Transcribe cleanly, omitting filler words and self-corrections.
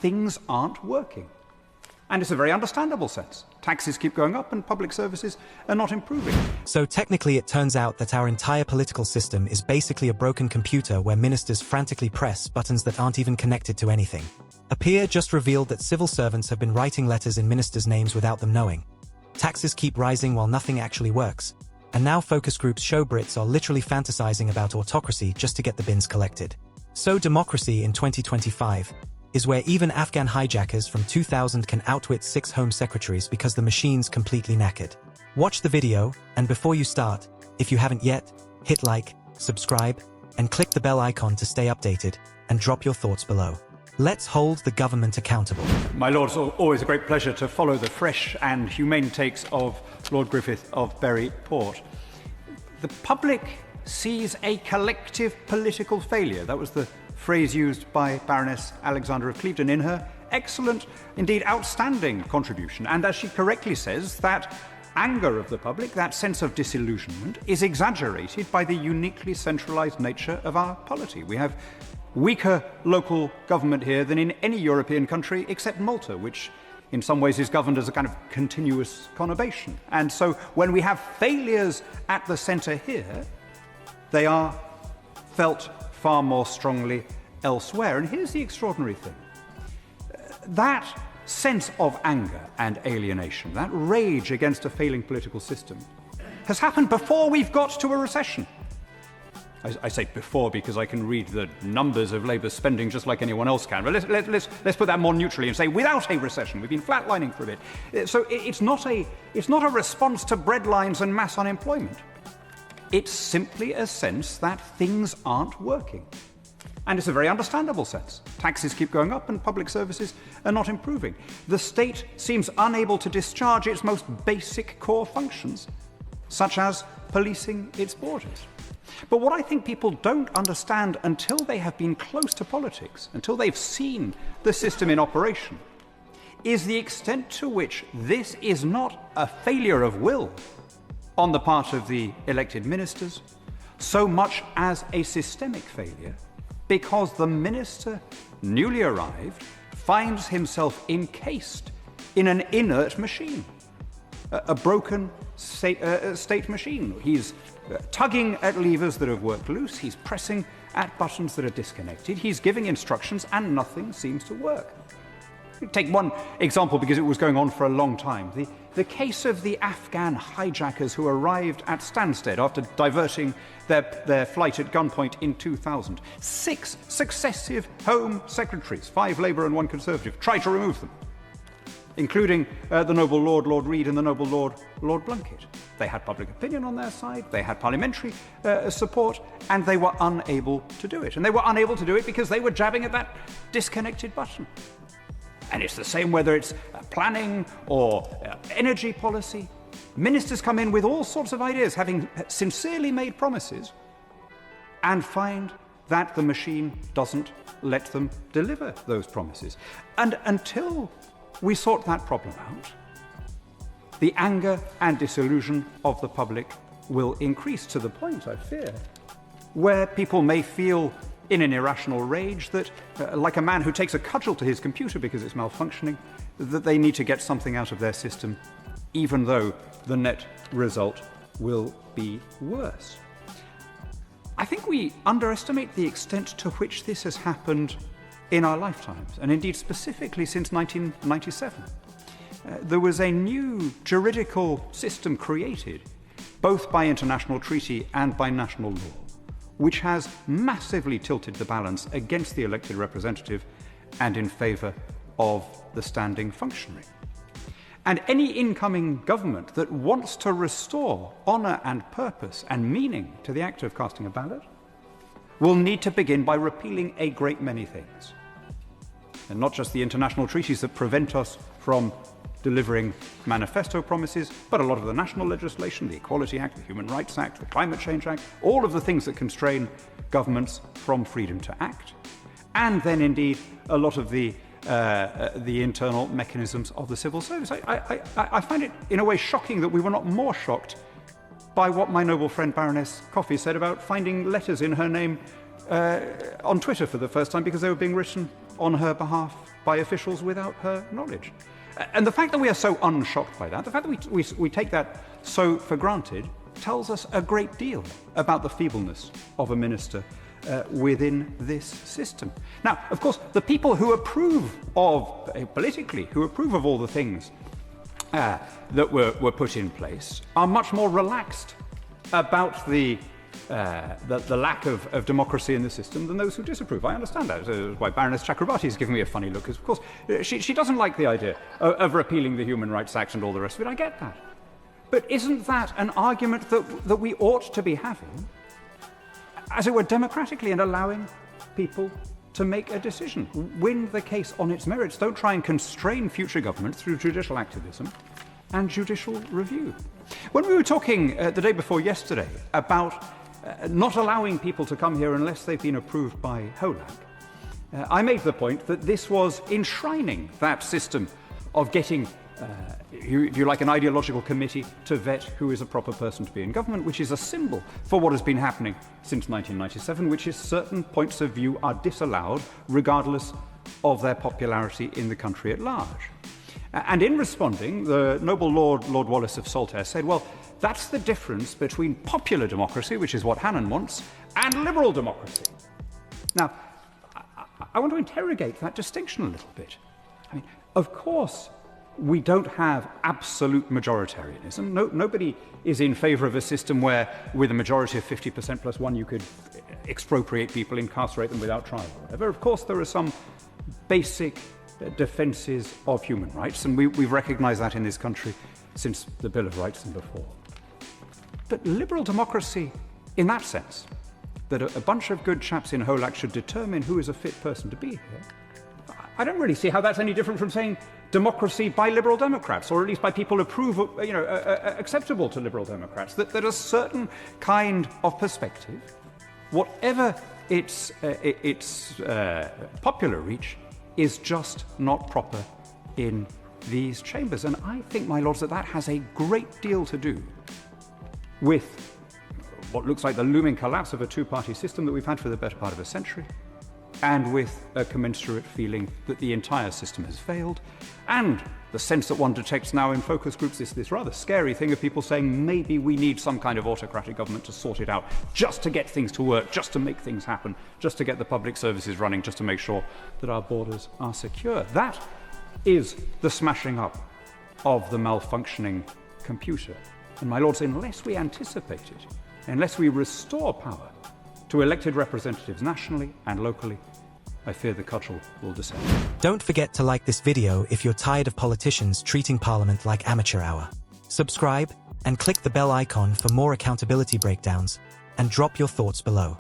things aren't working. And it's a very understandable sense. Taxes keep going up and public services are not improving. So technically it turns out that our entire political system is basically a broken computer where ministers frantically press buttons that aren't even connected to anything. A peer just revealed that civil servants have been writing letters in ministers' names without them knowing. Taxes keep rising while nothing actually works. And now focus groups show Brits are literally fantasizing about autocracy just to get the bins collected. So democracy in 2025 is where even Afghan hijackers from 2000 can outwit 6 Home Secretaries because the machine's completely knackered. Watch the video, and before you start, if you haven't yet, hit like, subscribe, and click the bell icon to stay updated, and drop your thoughts below. Let's hold the government accountable. My lord, it's always a great pleasure to follow the fresh and humane takes of Lord Griffith of Bury Port. The public sees a collective political failure. That was the phrase used by Baroness Alexander of Clevedon in her excellent, indeed outstanding contribution. And as she correctly says, that anger of the public, that sense of disillusionment, is exaggerated by the uniquely centralised nature of our polity. We have weaker local government here than in any European country except Malta, which in some ways is governed as a kind of continuous conurbation. And so when we have failures at the centre here, they are felt far more strongly elsewhere. And here's the extraordinary thing. That sense of anger and alienation, that rage against a failing political system, has happened before we've got to a recession. I say before because I can read the numbers of Labour's spending just like anyone else can. But let's put that more neutrally and say without a recession. We've been flatlining for a bit. So it's not a response to breadlines and mass unemployment. It's simply a sense that things aren't working. And it's a very understandable sense. Taxes keep going up and public services are not improving. The state seems unable to discharge its most basic core functions, such as policing its borders. But what I think people don't understand until they have been close to politics, until they've seen the system in operation, is the extent to which this is not a failure of will on the part of the elected ministers, so much as a systemic failure, because the minister, newly arrived, finds himself encased in an inert machine, a broken state machine. He's tugging at levers that have worked loose, he's pressing at buttons that are disconnected, he's giving instructions and nothing seems to work. Take one example because it was going on for a long time. The case of the Afghan hijackers who arrived at Stansted after diverting their flight at gunpoint in 2000. 6 successive Home Secretaries, 5 Labour and 1 Conservative, tried to remove them, including the noble Lord, Lord Reid, and the noble Lord, Lord Blunkett. They had public opinion on their side, they had parliamentary support, and they were unable to do it. And they were unable to do it because they were jabbing at that disconnected button. And it's the same whether it's planning or energy policy. Ministers come in with all sorts of ideas, having sincerely made promises, and find that the machine doesn't let them deliver those promises. And until we sort that problem out, the anger and disillusion of the public will increase to the point, I fear, where people may feel in an irrational rage that, like a man who takes a cudgel to his computer because it's malfunctioning, that they need to get something out of their system, even though the net result will be worse. I think we underestimate the extent to which this has happened in our lifetimes, and indeed specifically since 1997. There was a new juridical system created, both by international treaty and by national law, which has massively tilted the balance against the elected representative and in favour of the standing functionary. And any incoming government that wants to restore honour and purpose and meaning to the act of casting a ballot will need to begin by repealing a great many things. And not just the international treaties that prevent us from delivering manifesto promises, but a lot of the national legislation, the Equality Act, the Human Rights Act, the Climate Change Act, all of the things that constrain governments from freedom to act, and then indeed a lot of the internal mechanisms of the civil service. I find it in a way shocking that we were not more shocked by what my noble friend Baroness Coffey said about finding letters in her name on Twitter for the first time because they were being written on her behalf by officials without her knowledge. And the fact that we are so unshocked by that, the fact that we take that so for granted, tells us a great deal about the feebleness of a minister within this system. Now, of course, the people who approve of, politically, who approve of all the things that were put in place are much more relaxed about the lack of democracy in the system than those who disapprove. I understand that. That's why Baroness Chakrabarti is giving me a funny look, because, of course, she doesn't like the idea of repealing the Human Rights Act and all the rest of it. I get that. But isn't that an argument that we ought to be having, as it were, democratically, and allowing people to make a decision? Win the case on its merits. Don't try and constrain future government through judicial activism and judicial review. When we were talking the day before yesterday about not allowing people to come here unless they've been approved by HOLAC, I made the point that this was enshrining that system of getting, if you like, an ideological committee to vet who is a proper person to be in government, which is a symbol for what has been happening since 1997, which is certain points of view are disallowed regardless of their popularity in the country at large. And in responding, the noble Lord Wallace of Saltaire said, well, that's the difference between popular democracy, which is what Hannon wants, and liberal democracy. Now, I want to interrogate that distinction a little bit. I mean, of course, we don't have absolute majoritarianism. Nobody is in favour of a system where, with a majority of 50% plus one, you could expropriate people, incarcerate them without trial or whatever. Of course, there are some basic defences of human rights, and we've recognised that in this country since the Bill of Rights and before. But liberal democracy, in that sense, that a bunch of good chaps in HOLAC should determine who is a fit person to be here, I don't really see how that's any different from saying democracy by liberal Democrats, or at least by people who prove, acceptable to liberal Democrats, that a certain kind of perspective, whatever its popular reach, is just not proper in these chambers. And I think, my lords, that has a great deal to do with what looks like the looming collapse of a two-party system that we've had for the better part of a century, and with a commensurate feeling that the entire system has failed, and the sense that one detects now in focus groups this rather scary thing of people saying maybe we need some kind of autocratic government to sort it out, just to get things to work, just to make things happen, just to get the public services running, just to make sure that our borders are secure. That is the smashing up of the malfunctioning computer. And my lords, unless we anticipate it, unless we restore power to elected representatives nationally and locally, I fear the cudgel will descend. Don't forget to like this video if you're tired of politicians treating Parliament like amateur hour. Subscribe and click the bell icon for more accountability breakdowns, and drop your thoughts below.